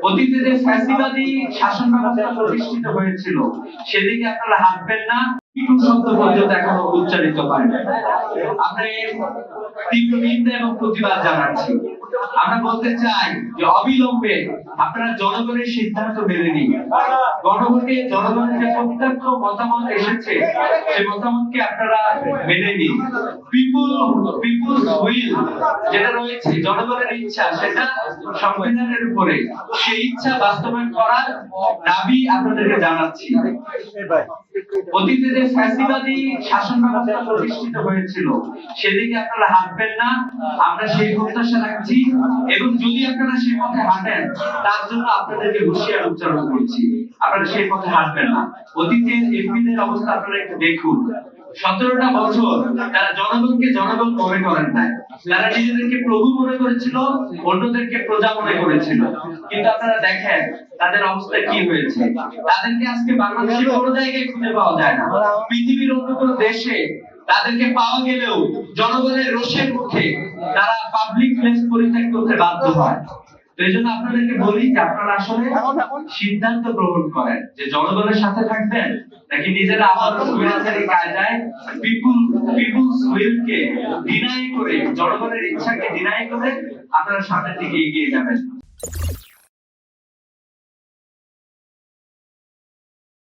অতীতে যে ফ্যাসিবাদী শাসন ব্যবস্থা প্রতিষ্ঠিত হয়েছিল সেদিকে আপনারা হাঁটবেন না, একটু শব্দ পর্যন্ত এখনো উচ্চারিত হয় না। আমরা তীব্র নিন্দা এবং প্রতিবাদ জানাচ্ছি। আমরা বলতে চাই যে অবিলম্বে আপনারা জনগণের সিদ্ধান্ত মেনে নিন। গণভোটে জনগণের যে প্রত্যক্ষ মতামত এসেছে সেই মতামতকে আপনারা মেনে নিন। পিপুলস উইল যেটা রয়েছে, জনগণের ইচ্ছা, সেটা সংবিধানের উপরে, সেই ইচ্ছা বাস্তবায়ন করার দাবি আপনাদেরকে জানাচ্ছি। অতীতে যে ফ্যাসিবাদী শাসন ব্যবস্থা প্রতিষ্ঠিত হয়েছিল সেদিকে আপনারা হাঁটবেন না, আমরা সেই প্রত্যাশা রাখছি। এবং যদি আপনারা সেই পথে হাঁটেন, তার জন্য আপনাদেরকে হুঁশিয়ার উচ্চারণ করছি, আপনারা সেই পথে হাঁটবেন না। অতীতের এমপিদের অবস্থা আপনারা একটু দেখুন। 17টা বছর তারা জনগণকে জনগণ মনে করেন নাই, তারা নিজেদেরকে প্রভু মনে করেছিল, অন্যদেরকে প্রজা মনে করেছিল। কিন্তু আপনারা দেখেন তাদের অবস্থা কি হয়েছে। তাদেরকে আজকে বাংলাদেশের কোনো জায়গায় খুঁজে পাওয়া যায় না। পৃথিবীর অন্য কোনো দেশে তাদেরকে পাওয়া গেলেও জনগণের রোষের মুখে তারা পাবলিক প্লেস পরিত্যাগ করতে বাধ্য হয়। এই জন্য আপনাদেরকে বলি যে আপনারা আসলে সিদ্ধান্ত গ্রহণ করেন যে জনগণের সাথে থাকবেন নাকি নিজেরা আবার স্বৈরাচারী কায়দায় পিপুলস উইলকে ডিনাই করে, জনগণের ইচ্ছাকে ডিনাই করে আপনারা সামনের দিকে এগিয়ে যাবেন।